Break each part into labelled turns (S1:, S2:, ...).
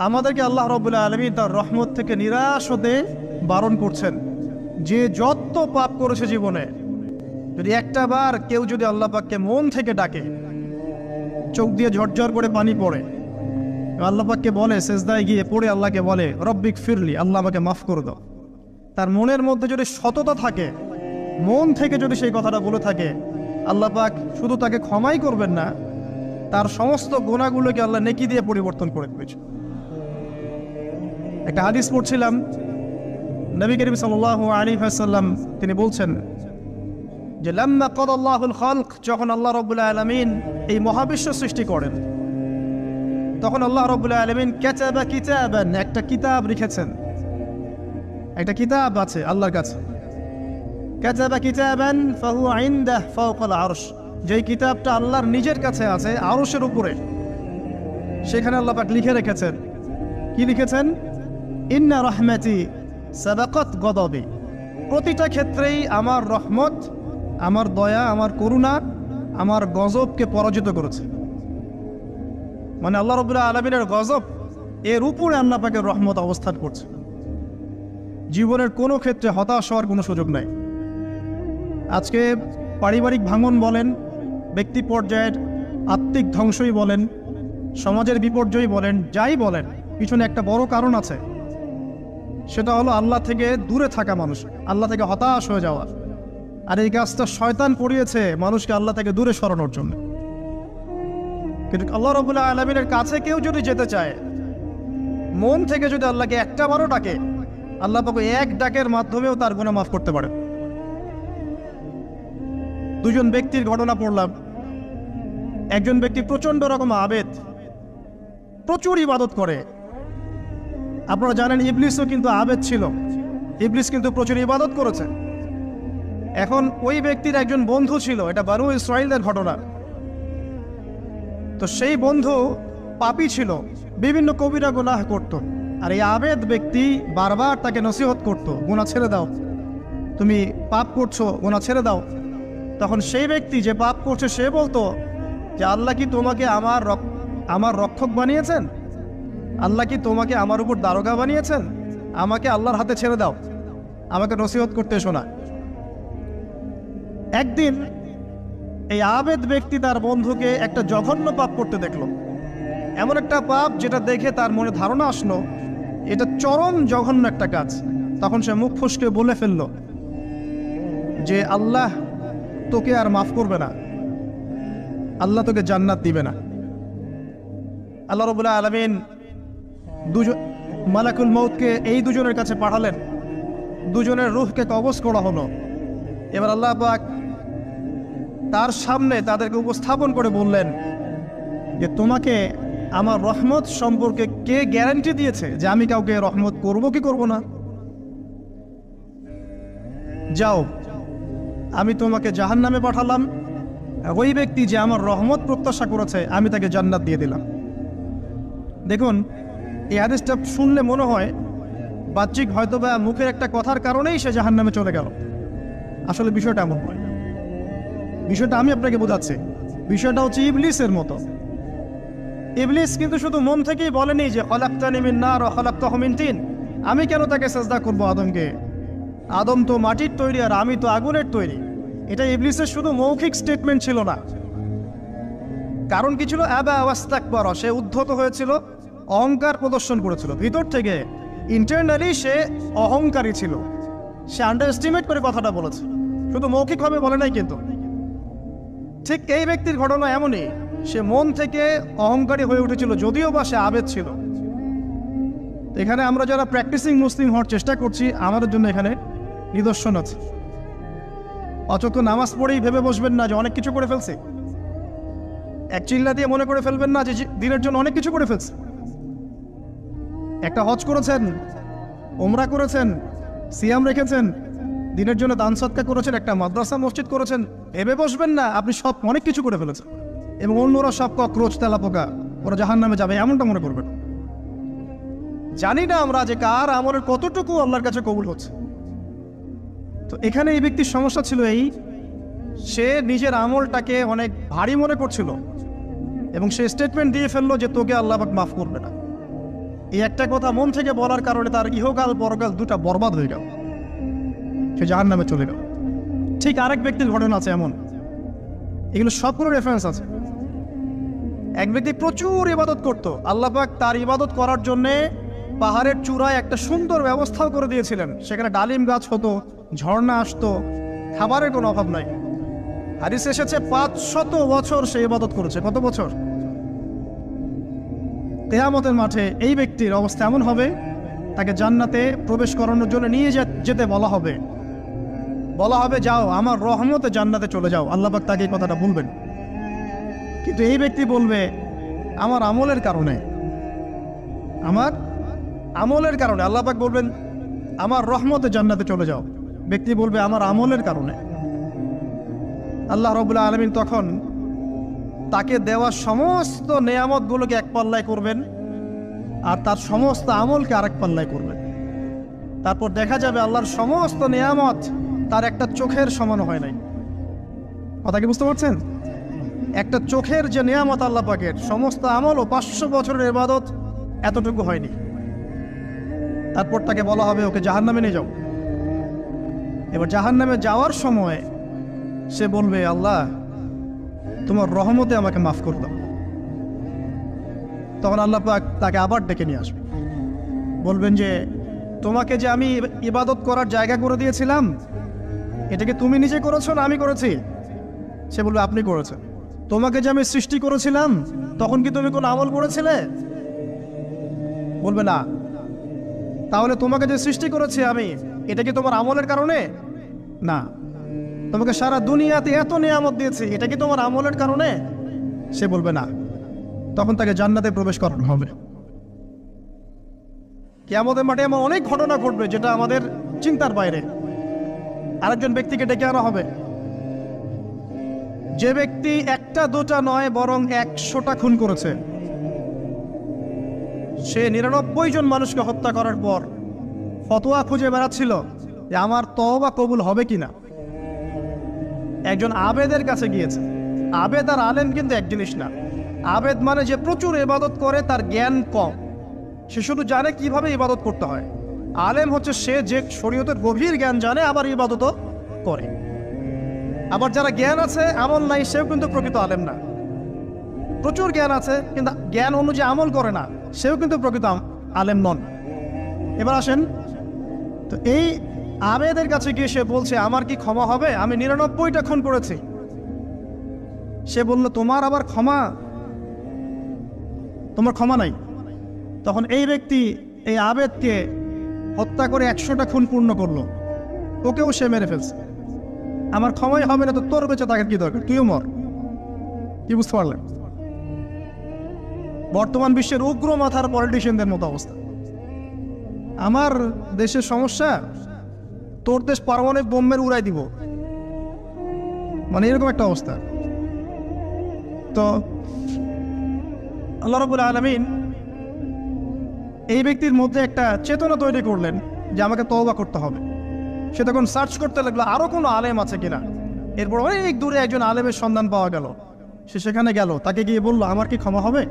S1: আমাদেরকে আল্লাহ রাব্বুল আলামিন তার রহমত থেকে নিরাশ হতে বারণ করছেন। যে যত পাপ করেছে জীবনে, যদি একটা বার কেউ যদি আল্লাহ পাককে মন থেকে ডাকে, চোখ দিয়ে ঝরঝর করে পানি পড়ে, আল্লাহ পাককে বলে, সেজদায় গিয়ে পড়ে আল্লাহকে বলে রব্বিক ফিরলি, আল্লাহ আমাকে মাফ করে দাও, তার মনের মধ্যে যদি সততা থাকে, মন থেকে যদি সেই কথাটা বলে থাকে, আল্লাহ পাক শুধু তাকে ক্ষমাই করবেন না, তার সমস্ত গুনাহগুলোকে আল্লাহ নেকি দিয়ে পরিবর্তন করে দিয়েছে। একটা হাদিস পড়ছিলাম, নবী করিম সাল্লাল্লাহু আলাইহি ওয়াসাল্লাম তিনি বলছেন যে লাম্মা কাদাল্লাহুল খালক, যখন আল্লাহ রাব্বুল আলামিন এই মহাবিশ্ব সৃষ্টি করেন, তখন আল্লাহ রাব্বুল আলামিন কাতাবা কিতাবান, একটা কিতাব লিখেছেন, একটা কিতাব আছে আল্লাহর কাছে। কাতাবা কিতাবান ফাহুয়া ইনদাহু ফাওকাল আরশ, যেই কিতাবটা আল্লাহর নিজের কাছে আছে আরশের উপরে, সেখানে আল্লাহ পাক লিখে রেখেছেন। কি লিখেছেন? ইন্না রাহমাতি সাবাকাত গদাবি, প্রতিটা ক্ষেত্রেই আমার রহমত, আমার দয়া, আমার করুণা আমার গজবকে পরাজিত করেছে। মানে আল্লাহ রাব্বুল আলামিনের গজব এর উপরে আল্লাহ পাকের রহমত অবস্থান করছে। জীবনের কোনো ক্ষেত্রে হতাশ হওয়ার কোনো সুযোগ নাই। আজকে পারিবারিক ভাঙন বলেন, ব্যক্তি পর্যায়ের আত্মিক ধ্বংসই বলেন, সমাজের বিপর্যয় বলেন, যাই বলেন, পিছনে একটা বড় কারণ আছে। সেটা হলো আল্লাহ থেকে দূরে থাকা মানুষ, আল্লাহ থেকে হতাশ হয়ে যাওয়া। আর এই কাজটা শয়তান করিয়েছে মানুষকে আল্লাহ থেকে দূরে সরানোর জন্য। কিন্তু আল্লাহ রাব্বুল আলামিনের কাছে কেউ যদি যেতে চায়, মন থেকে যদি আল্লাহকে একটা বারও ডাকে, আল্লাহ পাক এক ডাকের মাধ্যমেও তার গুনাহ মাফ করতে পারে। দুজন ব্যক্তির ঘটনা পড়লাম। একজন ব্যক্তি প্রচন্ড রকম আবেদ, প্রচুর ইবাদত করে। আপনারা জানেন ইবলিসও কিন্তু আবেদ ছিল, ইবলিস কিন্তু প্রচুর ইবাদত করেছে। এখন ওই ব্যক্তির একজন বন্ধু ছিল, এটা বানু ইসরাঈলের ঘটনা। তো সেই বন্ধু পাপী ছিল, বিভিন্ন কবিরা গুনাহ করত। আর এই আবেদ ব্যক্তি বারবার তাকে নসিহত করত, গুনাহ ছেড়ে দাও, তুমি পাপ করছো, গুনাহ ছেড়ে দাও। তখন সেই ব্যক্তি যে পাপ করছে সে বলতো যে আল্লাহ কি তোমাকে আমার রক্ষক বানিয়েছেন? আল্লাহ কি তোমাকে আমার উপর দারোগা বানিয়েছেন? আমাকে আল্লাহর হাতে ছেড়ে দাও, আমাকে নসিহত করতে শোনা। একদিন এই আবেদ ব্যক্তি তার বন্ধুকে একটা জঘন্য পাপ করতে দেখলো, এমন একটা পাপ যেটা দেখে তার মনে ধারণা আসলো এটা চরম জঘন্য একটা কাজ। তখন সে মুখ ফসকে বলে ফেললো যে আল্লাহ তোকে আর মাফ করবে না, আল্লাহ তোকে জান্নাত দিবে না। আল্লাহ রাব্বুল আলামিন মালাকুল মউতকে এই দুজনের কাছে পাঠালেন, দুজনের রূহকে কবজ করা হলো। এবার আল্লাহ পাক তার সামনে তাদেরকে উপস্থাপন করে বললেন যে তোমাকে আমার রহমত সম্পর্কে কে গ্যারান্টি দিয়েছে যে আমি কাউকে রহমত করব কি করব না? যাও, আমি তোমাকে জাহান্নামে পাঠালাম, ওই ব্যক্তি যে আমার রহমত প্রত্যাশা করেছে আমি তাকে জান্নাত দিয়ে দিলাম। দেখুন, এই হাদিসটা শুনলে মনে হয় বাহ্যিক হয়তো বা মুখের একটা কথার কারণেই সে জাহান্নামে চলে গেল। আসলে বিষয়টা এমন নয়। বিষয়টা আমি আপনাকে বোঝাচ্ছি। বিষয়টা হচ্ছে ইবলিসের মতো। ইবলিস কিন্তু শুধু মন থেকেই বলেনি যে খলাকতানি মিন নার ওয়া খলাকতাহু মিন তিন, আমি কেন তাকে সিজদা করব আদমকে? আদম তো মাটির তৈরি আর আমি তো আগুনের তৈরি। এটা ইবলিসের শুধু মৌখিক স্টেটমেন্ট ছিল না, কারণ কি ছিল? আবা ওয়াস্তাকবারা, সে উদ্ধত হয়েছিল, অহংকার প্রদর্শন করেছিল। ভিতর থেকে ইন্টারনালি সে অহংকারী ছিল, সে আন্ডার এস্টিমেট করে কথাটা বলেছে, শুধু মৌখিকভাবে বলে নাই। কিন্তু ঠিক এই ব্যক্তির ঘটনা এমনই, সে মন থেকে অহংকারী হয়ে উঠেছিল, যদিও বা সে আবেদ ছিল। এখানে আমরা যারা প্র্যাকটিসিং মুসলিম হওয়ার চেষ্টা করছি, আমাদের জন্য এখানে নিদর্শন আছে। অচক্ষ নামাজ পড়েই ভেবে বসবেন না যে অনেক কিছু করে ফেলছে, এক চিল্লা দিয়ে মনে করে ফেলবেন না যে দিনের জন্য অনেক কিছু করে ফেলছে। একটা হজ করেছেন, ওমরা করেছেন, সিয়াম রেখেছেন, দিনের জন্য দান সদকা করেছেন, একটা মাদ্রাসা মসজিদ করেছেন, ভেবে বসবেন না আপনি সব অনেক কিছু করে ফেলেছেন এবং অন্যরা সব ককরোচ তেলাপোকা, ওরা জাহান্নামে যাবে, এমনটা মনে করবেন। জানি না আমরা যে কার আমলের কতটুকু আল্লাহর কাছে কবুল হচ্ছে। তো এখানে এই ব্যক্তির সমস্যা ছিল এই, সে নিজের আমলটাকে অনেক ভারী মনে করছিল এবং সে স্টেটমেন্ট দিয়ে ফেললো যে তোকে আল্লাহ পাক মাফ করবে না। এই একটা কথা মন থেকে বলার কারণে তার ইহকাল পরকাল দুটা বরবাদ হয়ে গেল, সে জাহান্নামে চলে গেল। ঠিক আরেক ব্যক্তির ঘটনা আছে এমন, এগুলো সবগুলো রেফারেন্স আছে। এক ব্যক্তি প্রচুর ইবাদত করত, আল্লাহ পাক তার ইবাদত করার জন্যে পাহাড়ের চূড়ায় একটা সুন্দর ব্যবস্থাও করে দিয়েছিলেন। সেখানে ডালিম গাছ হতো, ঝর্ণা আসতো, খাবারের কোনো অভাব নাই। হাদিস এসেছে 500 বছর সে ইবাদত করেছে। কত বছর? কিয়ামতের মাঠে এই ব্যক্তির অবস্থা এমন হবে, তাকে জান্নাতে প্রবেশ করানোর জন্য নিয়ে যেতে বলা হবে, যাও আমার রহমতে জান্নাতে চলে যাও। আল্লাহ পাক তাকে এই কথাটা বলবেন, কিন্তু এই ব্যক্তি বলবে আমার আমলের কারণে, আল্লাহ পাক বলবেন আমার রহমতে জান্নাতে চলে যাও। ব্যক্তি বলবে আমার আমলের কারণে। আল্লাহ রাব্বুল আলামিন তখন তাকে দেওয়া সমস্ত নেয়ামতগুলোকে এক পাল্লায় করবেন, আর তার সমস্ত আমলকে আরেক পাল্লায় করবেন। তারপর দেখা যাবে আল্লাহর সমস্ত নেয়ামত তার একটা চোখের সমান হয় নাই। কথা কি বুঝতে পারছেন? একটা চোখের যে নেয়ামত আল্লাহ পাকের, সমস্ত আমল ও 500 বছরের ইবাদত এতটুকু হয়নি। তারপর তাকে বলা হবে ওকে জাহান্নামে নিয়ে যাও। এবার জাহান্নামে যাওয়ার সময় সে বলবে আল্লাহ তোমার রহমতে আমাকে মাফ করে দাও। তখন আল্লাহ পাক তাকে আবার ডেকে নিয়ে আসবে, বলবেন যে তোমাকে যে আমি ইবাদত করার জায়গা করে দিয়েছিলাম, এটাকে তুমি নিজে করেছো না আমি করেছি? সে বলবে আপনি করেছেন। তোমাকে যে আমি সৃষ্টি করেছিলাম তখন কি তুমি কোনো আমল করেছিলে? বলবে না। তাহলে তোমাকে যে সৃষ্টি করেছি আমি, এটা কি তোমার আমলের কারণে? না। তোমাকে সারা দুনিয়াতে এত নিয়ামত দিয়েছি, এটা কি তোমার আমলের কারণে? সে বলবে না। তখন তাকে জান্নাতে প্রবেশ করানো হবে। কিয়ামতের মাঠে এমন অনেক ঘটনা ঘটবে যেটা আমাদের চিন্তার বাইরে। আরেকজন ব্যক্তিকে ডেকে আনা হবে, যে ব্যক্তি একটা দুটা নয় বরং 100টা খুন করেছে। সে 99 জন মানুষকে হত্যা করার পর ফতোয়া খুঁজে বেড়াচ্ছিল যে আমার তওবা কবুল হবে কিনা। একজন আবেদের কাছে গিয়েছে। আবেদ আর আলেম কিন্তু এক জিনিস না। আবেদ মানে যে প্রচুর ইবাদত করে, তার জ্ঞান কম, সে শুধু জানে কিভাবে ইবাদত করতে হয়। আলেম হচ্ছে সে যে শরীয়তের গভীর জ্ঞান জানে, আবার ইবাদতও করে। আবার যারা জ্ঞান আছে আমল নাই, সেও কিন্তু প্রকৃত আলেম না। প্রচুর জ্ঞান আছে কিন্তু জ্ঞান অনুযায়ী আমল করে না, সেও কিন্তু প্রকৃত আলেম নন। এবার আসেন তো, এই আবেদের কাছে গিয়ে সে বলছে আমার কি ক্ষমা হবে? আমি 99টা খুন করেছি। সে বলল তোমার আবার ক্ষমা? তোমার ক্ষমা নাই। তখন এই ব্যক্তি এই আবেদকে হত্যা করে 100টা খুন পূর্ণ করলো, ওকেও সে মেরে ফেলছে। আমার ক্ষমাই হবে না তো তোর বেঁচে থাকার কি দরকার, তুইও মর। কি বুঝতে পারলেন? বর্তমান বিশ্বের উগ্র মাথার পলিটিশিয়ানদের মতো অবস্থা। আমার দেশের সমস্যা, তোর দেশ পারমাণবিক বোমের উড়াই দিব, মানে এরকম একটা অবস্থা। তো আল্লাহ রাব্বুল আলামিন এই ব্যক্তির মধ্যে একটা চেতনা তৈরি করলেন যে আমাকে তওবা করতে হবে। সে তখন সার্চ করতে লাগলো আরো কোনো আলেম আছে কিনা। এরপর অনেক দূরে একজন আলেমের সন্ধান পাওয়া গেল। সে সেখানে গেল, তাকে গিয়ে বলল আমার কি ক্ষমা হবে?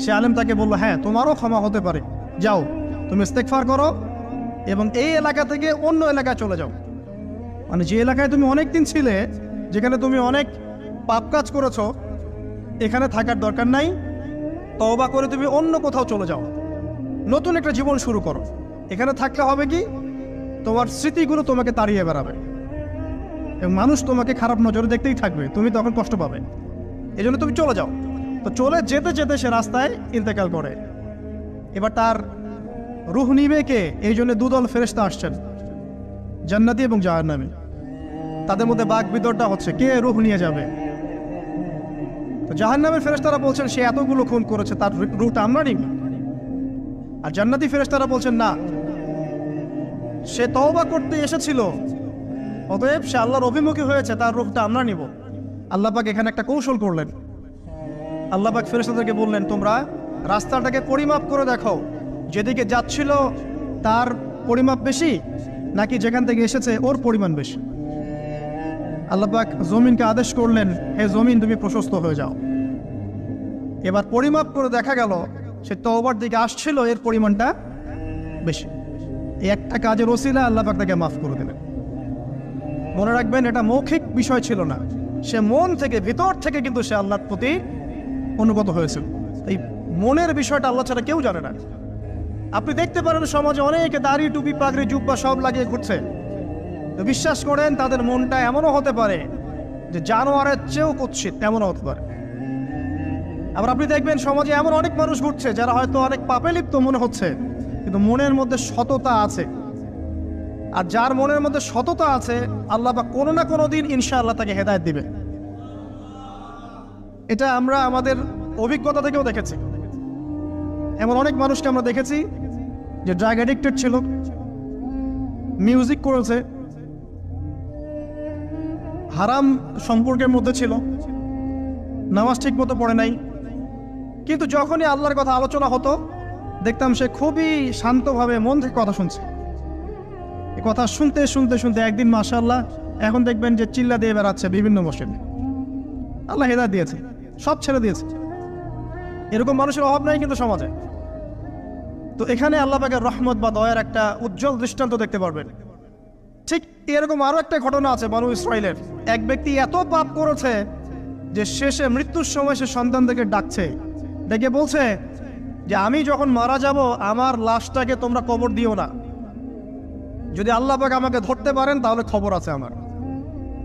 S1: সে আলেম তাকে বলল হ্যাঁ তোমারও ক্ষমা হতে পারে, যাও তুমি ইস্তেগফার করো এবং এই এলাকা থেকে অন্য এলাকায় চলে যাও। মানে যে এলাকায় তুমি অনেক দিন ছিলে, যেখানে তুমি অনেক পাপ কাজ করেছো, এখানে থাকার দরকার নাই। তওবা করে তুমি অন্য কোথাও চলে যাও, নতুন একটা জীবন শুরু করো। এখানে থাকলে হবে কি, তোমার স্মৃতিগুলো তোমাকে তাড়িয়ে বেড়াবে এবং মানুষ তোমাকে খারাপ নজরে দেখতেই থাকবে, তুমি তখন কষ্ট পাবে। এই জন্য তুমি চলে যাও। তো চলে যেতে যেতে সে রাস্তায় ইন্তেকাল করে। এবার তার রূহ নিবে কে? এই জন্য দুদল ফেরেশতা আসছেন, জান্নাতি এবং জাহান্নামী। তাদের মধ্যে বাক বিতরটা হচ্ছে কে রূহ নিয়ে যাবে। তো জাহান্নামের ফেরেশতারা বলছেন সে এতগুলো খুন করেছে, তার রূহটা আমরা নিব। আর জান্নাতি ফেরেশতারা বলছেন না, সে তওবা করতে এসেছিল, অতএব সে আল্লাহর অভিমুখী হয়েছে, তার রূহটা আমরা নিব। আল্লাহ পাক এখানে একটা কৌশল করলেন। আল্লাহ পাক ফেরেশতাদেরকে বললেন তোমরা রাস্তাটাকে পরিমাপ করে দেখো, যেদিকে যাচ্ছিল তার পরিমাপ বেশি নাকি যেখান থেকে এসেছে ওর পরিমাণ বেশি। আল্লাহ পাক জমিনকে আদেশ করলেন হে জমিন তুমি প্রশস্ত হয়ে যাও। এবার পরিমাপ করে দেখা গেল সে তওবার দিকে আসছিল, এর পরিমাণটা বেশি। এই একটা কাজের ওসিলা আল্লাহ পাক তাকে মাফ করে দিলেন। মনে রাখবেন, এটা মৌখিক বিষয় ছিল না, সে মন থেকে, ভিতর থেকে কিন্তু সে আল্লাহর প্রতি অনুগত হয়েছিল। এই মনের বিষয়টা আল্লাহ ছাড়া কেউ জানে না। আপনি দেখতে পারেন সমাজে অনেকে দাড়ি, টুপি, পাগড়ি, জুব্বা সব লাগিয়ে ঘুরছে, তো বিশ্বাস করেন তাদের মনটা এমনও হতে পারে যে জানোয়ারের চেয়েও কুৎসিত, এমনও হতে পারে। আবার আপনি দেখবেন সমাজে এমন অনেক মানুষ ঘুরছে যারা হয়তো অনেক পাপে লিপ্ত মনে হচ্ছে, কিন্তু মনের মধ্যে সততা আছে। আর যার মনের মধ্যে সততা আছে, আল্লাহ বা কোনো না কোনো দিন ইনশাআল্লাহ তাকে হেদায়েত দিবে। এটা আমরা আমাদের অভিজ্ঞতা থেকেও দেখেছি। এমন অনেক মানুষকে আমরা দেখেছি যে ড্রাগ অ্যাডিক্টেড ছিল, মিউজিক করেছে, হারাম সম্পর্কের মধ্যে ছিল, নামাজ ঠিক মতো পড়ে নাই, কিন্তু যখনই আল্লাহর কথা আলোচনা হতো দেখতাম সে খুবই শান্তভাবে মন থেকে কথা শুনছে। এই কথা শুনতে শুনতে শুনতে একদিন মাশাআল্লাহ এখন দেখবেন যে চিল্লা দিয়ে বেড়াচ্ছে বিভিন্ন মসজিদে। আল্লাহ হেদায়েত দিয়েছে, সব ছেড়ে দিয়েছে। এরকম মানুষের অভাব নাই কিন্তু সমাজে। তো এখানে আল্লাহ পাকের রহমত বা দয়ার একটা উজ্জ্বল দৃষ্টান্ত দেখতে পারবেন। ঠিক এরকম আরো একটা ঘটনা আছে বনু ইসরাইলের। এক ব্যক্তি এত পাপ করেছে যে শেষে মৃত্যুর সময় সে সন্তানদেরকে ডাকছে, ডেকে বলছে যে আমি যখন মারা যাব আমার লাশটাকে তোমরা কবর দিও না, যদি আল্লাহ পাক আমাকে ধরতে পারেন তাহলে খবর আছে আমার।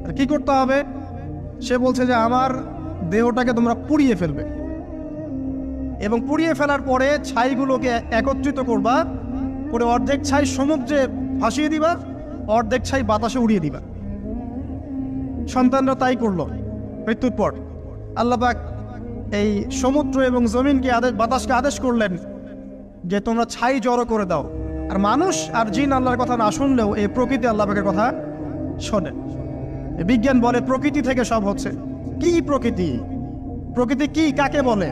S1: আর কি করতে হবে? সে বলছে যে আমার দেহটাকে তোমরা পুড়িয়ে ফেলবে, এবং পুড়িয়ে ফেলার পরে ছাইগুলোকে একত্রিত করবা, করে অর্ধেক ছাই সমুদ্রে ভাসিয়ে দিবা, অর্ধেক ছাই বাতাসে উড়িয়ে দিবা। সন্তানরা তাই করলো। মৃত্যুর পর আল্লাহ পাক এই সমুদ্র এবং জমিনকে বাতাসকে আদেশ করলেন যে তোমরা ছাই জড়ো করে দাও। আর মানুষ আর জিন আল্লাহর কথা না শুনলেও এই প্রকৃতি আল্লাহ পাকের কথা শোনে। বিজ্ঞান বলে প্রকৃতি থেকে সব হচ্ছে। কি প্রকৃতি? প্রকৃতি কি, কাকে বলে?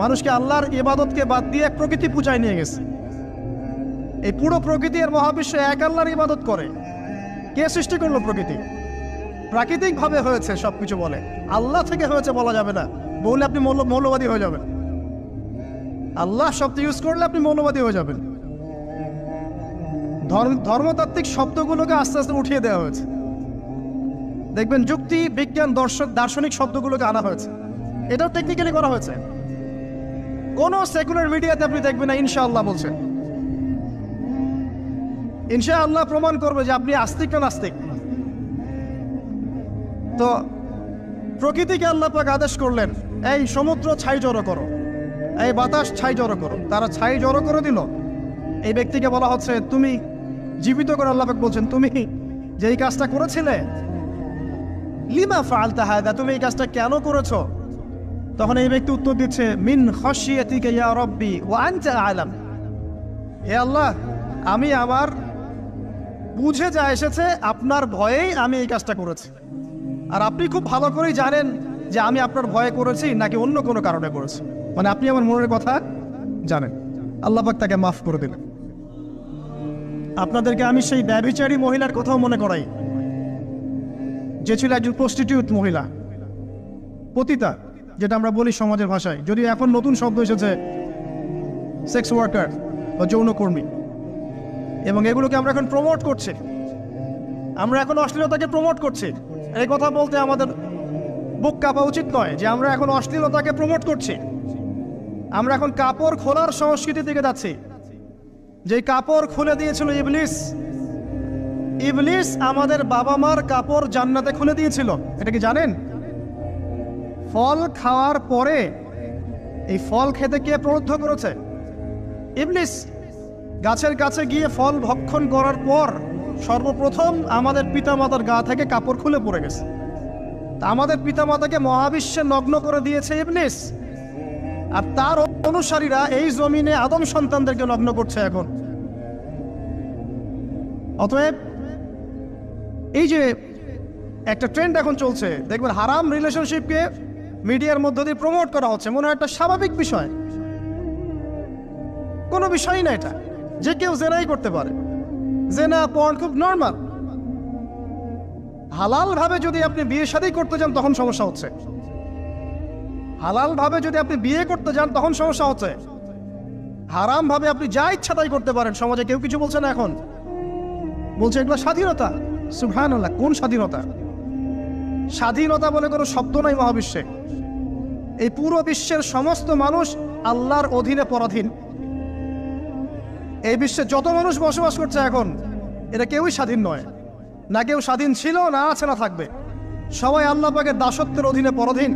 S1: মানুষকে আল্লাহর ইবাদতকে বাদ দিয়ে প্রকৃতি পূজায় নিয়ে গেছে। এই পুরো প্রকৃতি আর মহাবিশ্ব এক আল্লাহর ইবাদত করে। কে সৃষ্টি করলো প্রকৃতি? প্রাকৃতিক ভাবে হয়েছে সবকিছু বলে, আল্লাহ থেকে হয়েছে বলা যাবে না। বললে আপনি মৌলবাদী হয়ে যাবেন। আল্লাহ শব্দ ইউজ করলে আপনি মৌলবাদী হয়ে যাবেন। ধর্মতাত্ত্বিক শব্দগুলোকে আস্তে আস্তে উঠিয়ে দেওয়া হয়েছে। দেখবেন যুক্তি, বিজ্ঞান, দার্শনিক শব্দগুলোকে আনা হয়েছে। এটাও টেকনিক্যালি করা হয়েছে। কোন সেকুলার মিডিয়াতে আপনি দেখবেন না ইনশাআল্লাহ বলছে। ইনশাআল্লাহ প্রমাণ করবে যে আপনি আস্তিক না নাস্তিক। তো প্রকৃতিকে আল্লাহ পাক আদেশ করলেন, এই সমুদ্র ছাই জড়ো করো, এই বাতাস ছাই জড়ো করো। তারা ছাই জড়ো করে দিল। এই ব্যক্তিকে বলা হচ্ছে তুমি জীবিত করে, আল্লাহ পাক বলছেন তুমি যে এই কাজটা করেছিলে, লিমা ফাআলতা হাদা, তুমি এই কাজটা কেন করেছো? তখন এই ব্যক্তি উত্তর দিচ্ছে, মিন খাশিয়াতিকা ইয়া রাব্বি ওয়া আনতা আ'লাম। হে আল্লাহ, আমি আমার বুঝে যা এসেছে আপনার ভয়েই আমি এই কাজটা করেছি, আর আপনি খুব ভালো করেই জানেন যে আমি আপনার ভয়ে করেছি নাকি অন্য কোনো কারণে করেছি। মানে আপনি আমার মনের কথা জানেন। আল্লাহ পাক তাকে মাফ করে দিলেন। আপনাদেরকে আমি সেই ব্যভিচারী মহিলার কথাও মনে করাই, যে ছিল একজন প্রস্টিটিউট মহিলা, পতিতা, যেটা আমরা বলি সমাজের ভাষায়। যদিও এখন নতুন শব্দ এসেছে সেক্স ওয়ার্কার বা যৌনকর্মী, এবং এগুলোকে আমরা এখন প্রমোট করছি। আমরা এখন অশ্লীলতাকে প্রমোট করছি। এই কথা বলতে আমাদের বুক কাঁপা উচিত নয় যে আমরা এখন অশ্লীলতাকে প্রমোট করছি। আমরা এখন কাপড় খোলার সংস্কৃতি দিকে যাচ্ছি। যে কাপড় খুলে দিয়েছিল ইবলিস। ইবলিস আমাদের বাবা মার কাপড় জান্নাতে খুলে দিয়েছিল, এটা কি জানেন? ফল খাওয়ার পরে এই ফল খেতে কে প্রলুব্ধ করেছে? ইবলিস। গাছের কাছে গিয়ে ফল ভক্ষণ করার পর সর্বপ্রথম আমাদের পিতামাতার গা থেকে কাপড় খুলে পড়ে গেছে। তা আমাদের পিতামাতাকে মহাবিশ্বে নগ্ন করে দিয়েছে ইবলিস, আর তার অনুসারীরা এই জমিনে আদম সন্তানদেরকে নগ্ন করছে এখন। অতএব এই যে একটা ট্রেন্ড এখন চলছে, দেখবেন হারাম রিলেশনশিপকে মিডিয়ার মধ্য দিয়ে প্রমোট করা হচ্ছে, মনে হয় একটা স্বাভাবিক বিষয়। কোনো বিষয়ই না এটা, যে কেউ জেনাই করতে পারে। জেনা, পর্ন খুব নর্মাল। হালাল ভাবে যদি আপনি বিয়ে শাদী করতে যান তখন সমস্যা হচ্ছে। হালাল ভাবে যদি আপনি বিয়ে করতে যান তখন সমস্যা হচ্ছে। হারাম ভাবে আপনি যা ইচ্ছা তাই করতে পারেন, সমাজে কেউ কিছু বলছে না। এখন বলছে এগুলো স্বাধীনতা। সুবহানাল্লাহ, কোন স্বাধীনতা? স্বাধীনতা বলে কোনো শব্দ নাই মহাবিশ্বে। এই পুরো বিশ্বের সমস্ত মানুষ আল্লাহর অধীনে পরাধীন। এই বিশ্বে যত মানুষ বসবাস করছে এখন, এটা কেউই স্বাধীন নয়, না কেউ স্বাধীন ছিল, না আছে, না থাকবে। সবাই আল্লাহ পাকের দাসত্বের অধীনে পরাধীন।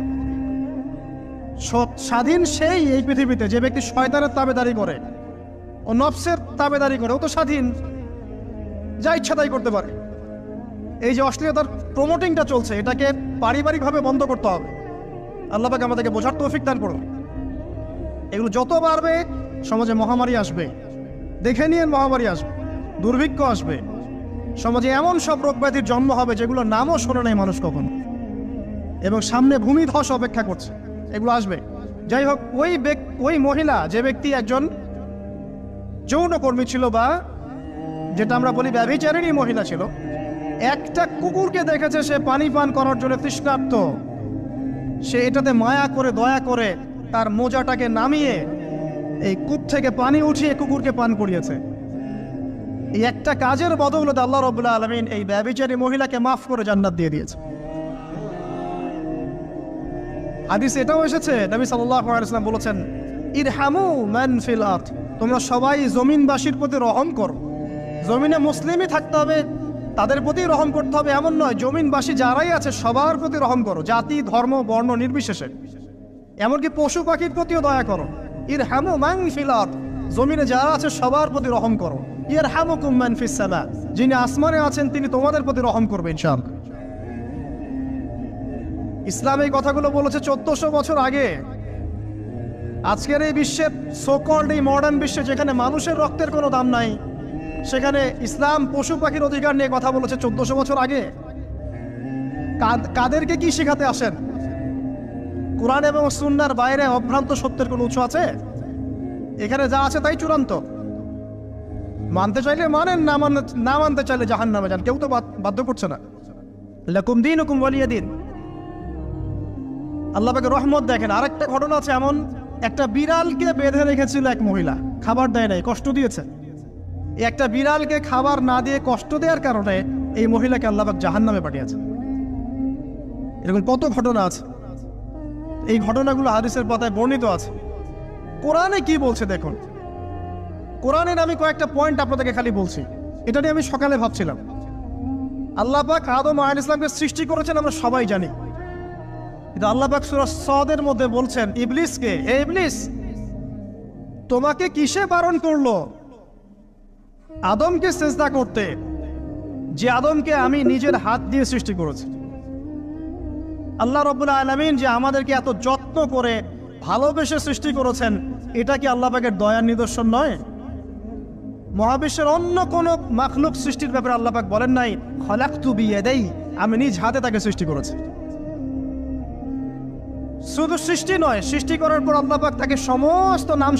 S1: স্বাধীন সেই এই পৃথিবীতে যে ব্যক্তি শয়তানের তাবেদারি করে ও নফসের তাবেদারি করে, ও তো স্বাধীন, যা ইচ্ছা তাই করতে পারে। এই যে অশ্লীলতার প্রমোটিংটা চলছে, এটাকে পারিবারিকভাবে বন্ধ করতে হবে। আল্লাহ পাক আমাদেরকে বোঝার তৌফিক দান করুন। এগুলো যত বাড়বে সমাজে মহামারী আসবে, দেখে নিয়ে মহামারী আসবে, দুর্ভিক্ষ আসবে, সমাজে এমন সব রোগ ব্যাধির জন্ম হবে যেগুলো নামও শোনে নাই মানুষ কখনো, এবং সামনে ভূমিধস অপেক্ষা করছে, এগুলো আসবে। যাই হোক, ওই মহিলা, যে ব্যক্তি একজন যৌনকর্মী ছিল, বা যেটা আমরা বলি ব্যভিচারিণী মহিলা ছিল, একটা কুকুরকে দেখেছে সে পানি পান করার জন্য তৃষ্ণার্ত, সে এটাতে মায়া করে দয়া করে তার মোজাটাকে নামিয়ে এই কূপ থেকে পানি উঠিয়ে কুকুরকে পান করিয়েছে। এই একটা কাজের বদৌলতে আল্লাহ রাব্বুল আলামিন এই ব্যভিচারী মহিলাকে মাফ করে জান্নাত দিয়ে দিয়েছে। হাদিসে এটাও এসেছে, নবী সাল্লাল্লাহু আলাইহি ওয়াসাল্লাম বলেছেন, ইরহামু মান ফিল আরদ, তোমরা সবাই জমিনবাসীর প্রতি রহম করো। জমিনে মুসলিমই থাকতে হবে, তাদের প্রতি রহম করতে হবে এমন নয়, জমিনবাসী যারাই আছে সবার প্রতি রহম করো, জাতি ধর্ম বর্ণ নির্বিশেষে। এমনকি পশু পাখির প্রতিও দয়া করো। ইরহামু মান ফিল আরদ, জমিনে যারা আছে সবার প্রতি রহম করো। ইয়ারহামুকুম মান ফিস সামা, যিনি আসমানে আছেন তিনি তোমাদের প্রতি রহম করবেন ইনশাআল্লাহ। ইসলাম এই কথাগুলো বলেছে 1400 বছর আগে। আজকের এই বিশ্বের সোকল্ড এই মডার্ন বিশ্বে, যেখানে মানুষের রক্তের কোনো দাম নাই, সেখানে ইসলাম পশু পাখির অধিকার নিয়ে কথা বলেছে 1400 বছর আগে। কাদেরকে কি শেখাতে আসেন? কোরআন এবং সুন্নাহর বাইরে অভ্রান্ত সত্যের কোনো উৎস আছে? এখানে যা আছে তাই চূড়ান্ত। মানতে চাইলে মানেন, না মানতে চাইলে জাহান্নামে যান, কেউ তো বাধ্য করছে না। লাকুম দীনুকুম ওয়ালিয়া দিন। আল্লাহ পাকের রহমত দেখেন। আরেকটা ঘটনা আছে এমন, একটা বিড়ালকে বেঁধে রেখেছিল এক মহিলা, খাবার দেয় নাই, কষ্ট দিয়েছে। একটা বিড়ালকে খাবার না দিয়ে কষ্ট দেওয়ার কারণে এই মহিলাকে আল্লাহ পাক জাহান্নামে পাঠিয়েছে। এরকম কত ঘটনা আছে, এই ঘটনাগুলো হাদিসের পাতায় বর্ণিত আছে। কোরআনে কি বলছে দেখুন। কোরআনের আমি কয়েকটা পয়েন্ট আপনাদেরকে খালি বলছি, এটা নিয়ে আমি সকালে ভাবছিলাম। আল্লাহ পাক আদম আলাইহিস সালামকে সৃষ্টি করেছেন আমরা সবাই জানি, কিন্তু আল্লাহ পাক সূরা সাদের মধ্যে বলছেন ইবলিসকে, হে ইবলিস, তোমাকে কিসে বারণ করলো আদমকে সিজদা করতে, যে আদমকে আমি নিজের হাত দিয়ে সৃষ্টি করেছি। আল্লাহ রাব্বুল আলামিন যে আমাদেরকে এত যত্ন করে ভালোবেসে সৃষ্টি করেছেন, এটা কি আল্লাহ পাকের দয়ার নিদর্শন নয়? মহাবিশ্বের অন্য কোন মাখলুক সৃষ্টির ব্যাপারে আল্লাহ পাক বলেন নাই খলাকতু বিয়াদাই, আমি নিজ হাতে তাকে সৃষ্টি করেছি। শুধু সৃষ্টি নয়, সৃষ্টি করার পর আল্লাহ পাক তাকে সমস্ত নাম